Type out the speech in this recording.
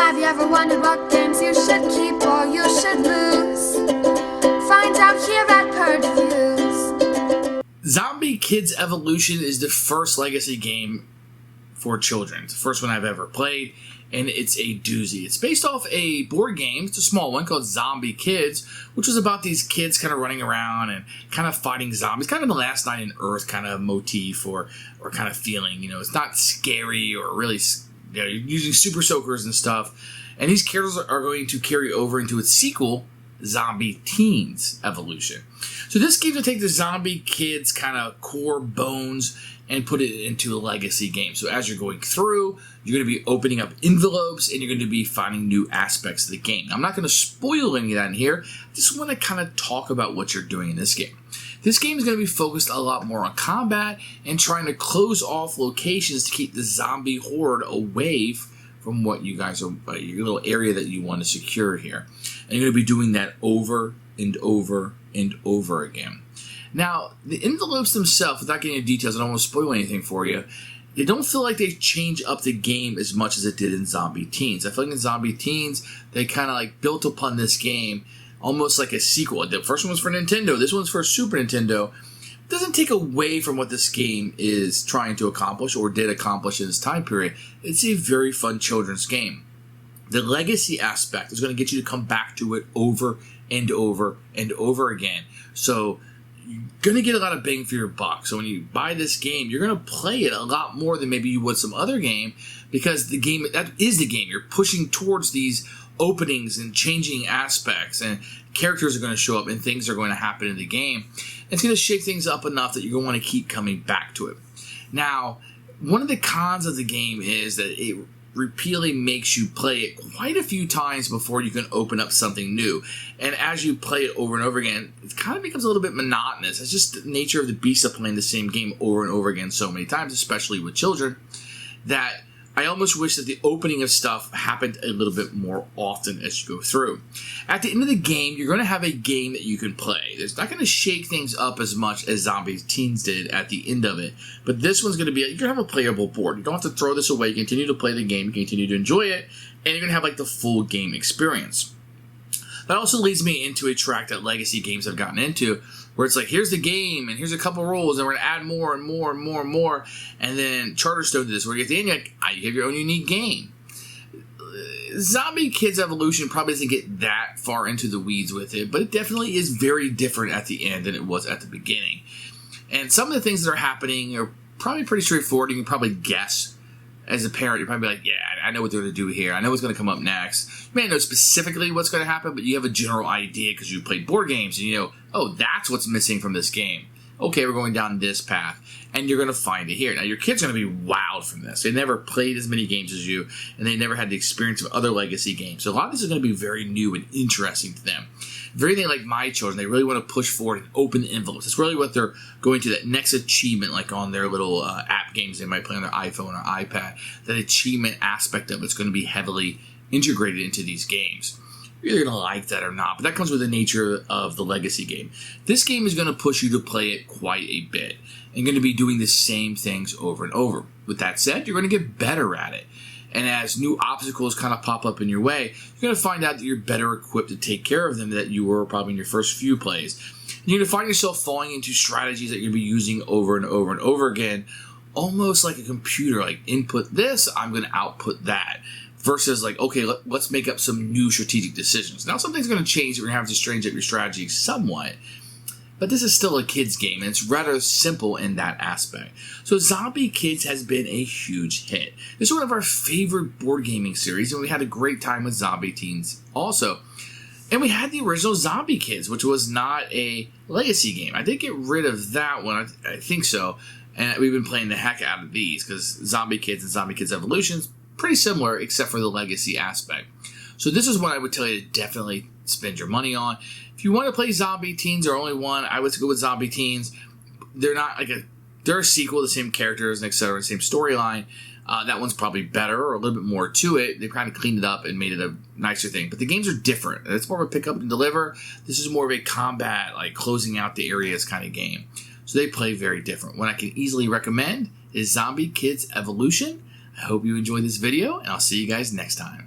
Have you ever wondered what games you should keep or you should lose? Find out here at Purge Reviews. Zombie Kidz Evolution is the first legacy game for children. It's the first one I've ever played, and it's a doozy. It's based off a board game, it's a small one, called Zombie Kidz, which was about these kids kind of running around and kind of fighting zombies, kind of the Last Night in Earth kind of motif or kind of feeling. You know, it's not scary or really, you know, you're using super soakers and stuff. And these characters are going to carry over into its sequel, Zombie Kidz Evolution. So this game will take the Zombie Kidz kind of core bones and put it into a legacy game. So as you're going through, you're going to be opening up envelopes and you're going to be finding new aspects of the game. I'm not going to spoil any of that in here. I just want to kind of talk about what you're doing in this game. This game is going to be focused a lot more on combat and trying to close off locations to keep the zombie horde away from what you guys are, your little area that you want to secure here. And you're going to be doing that over and over and over again. Now, the envelopes themselves, without getting into details, I don't want to spoil anything for you, they don't feel like they change up the game as much as it did in Zombie Kidz. I feel like in Zombie Kidz, they kind of like built upon this game almost like a sequel. The first one was for Nintendo, this one's for Super Nintendo. It doesn't take away from what this game is trying to accomplish or did accomplish in this time period. It's a very fun children's game. The legacy aspect is going to get you to come back to it over and over and over again. So you're going to get a lot of bang for your buck. So when you buy this game, you're going to play it a lot more than maybe you would some other game, because the game, that is the game. You're pushing towards these openings and changing aspects, and characters are going to show up and things are going to happen in the game. It's going to shake things up enough that you're going to want to keep coming back to it. Now, one of the cons of the game is that it repeatedly makes you play it quite a few times before you can open up something new. And as you play it over and over again, it kind of becomes a little bit monotonous. It's just the nature of the beast of playing the same game over and over again so many times, especially with children, that I almost wish that the opening of stuff happened a little bit more often as you go through. At the end of the game, you're going to have a game that you can play. It's not going to shake things up as much as Zombie Kidz did at the end of it, but this one's going to be, you're going to have a playable board. You don't have to throw this away. You continue to play the game, you continue to enjoy it, and you're going to have like the full game experience. That also leads me into a track that legacy games have gotten into, where it's like, here's the game, and here's a couple rules, and we're going to add more and more and more and more. And then Charterstone did this, where you get the end, you're like, you have your own unique game. Zombie Kidz Evolution probably doesn't get that far into the weeds with it, but it definitely is very different at the end than it was at the beginning. And some of the things that are happening are probably pretty straightforward. You can probably guess. As a parent, you're probably like, yeah, I know what they're going to do here. I know what's going to come up next. You may not know specifically what's going to happen, but you have a general idea because you played board games and you know, oh, that's what's missing from this game. Okay, we're going down this path, and you're going to find it here. Now, your kid's going to be wowed from this. They never played as many games as you, and they never had the experience of other legacy games. So a lot of this is going to be very new and interesting to them. Very thing like my children, they really want to push forward and open the envelopes. It's really what they're going to, that next achievement, like on their little app games they might play on their iPhone or iPad. That achievement aspect of it's going to be heavily integrated into these games. You're either going to like that or not, but that comes with the nature of the legacy game. This game is going to push you to play it quite a bit and going to be doing the same things over and over. With that said, you're going to get better at it. And as new obstacles kind of pop up in your way, you're going to find out that you're better equipped to take care of them than you were probably in your first few plays. And you're going to find yourself falling into strategies that you're going to be using over and over and over again, almost like a computer, like input this, I'm going to output that. Versus like, okay, let's make up some new strategic decisions. Now something's going to change. You're going to have to change up your strategy somewhat. But this is still a kid's game, and it's rather simple in that aspect. So Zombie Kidz has been a huge hit. This is one of our favorite board gaming series, and we had a great time with Zombie Kidz also. And we had the original Zombie Kidz, which was not a legacy game. I did get rid of that one, I think so. And we've been playing the heck out of these, because Zombie Kidz and Zombie Kidz Evolution's pretty similar, except for the legacy aspect. So this is what I would tell you to definitely spend your money on. If you want to play Zombie Kidz or only one, I would go with Zombie Kidz. They're not like they're a sequel, the same characters and etc., same storyline. That one's probably better or a little bit more to it. They kind of cleaned it up and made it a nicer thing. But the games are different. It's more of a pick up and deliver. This is more of a combat, like closing out the areas kind of game. So they play very different. What I can easily recommend is Zombie Kidz Evolution. I hope you enjoyed this video, and I'll see you guys next time.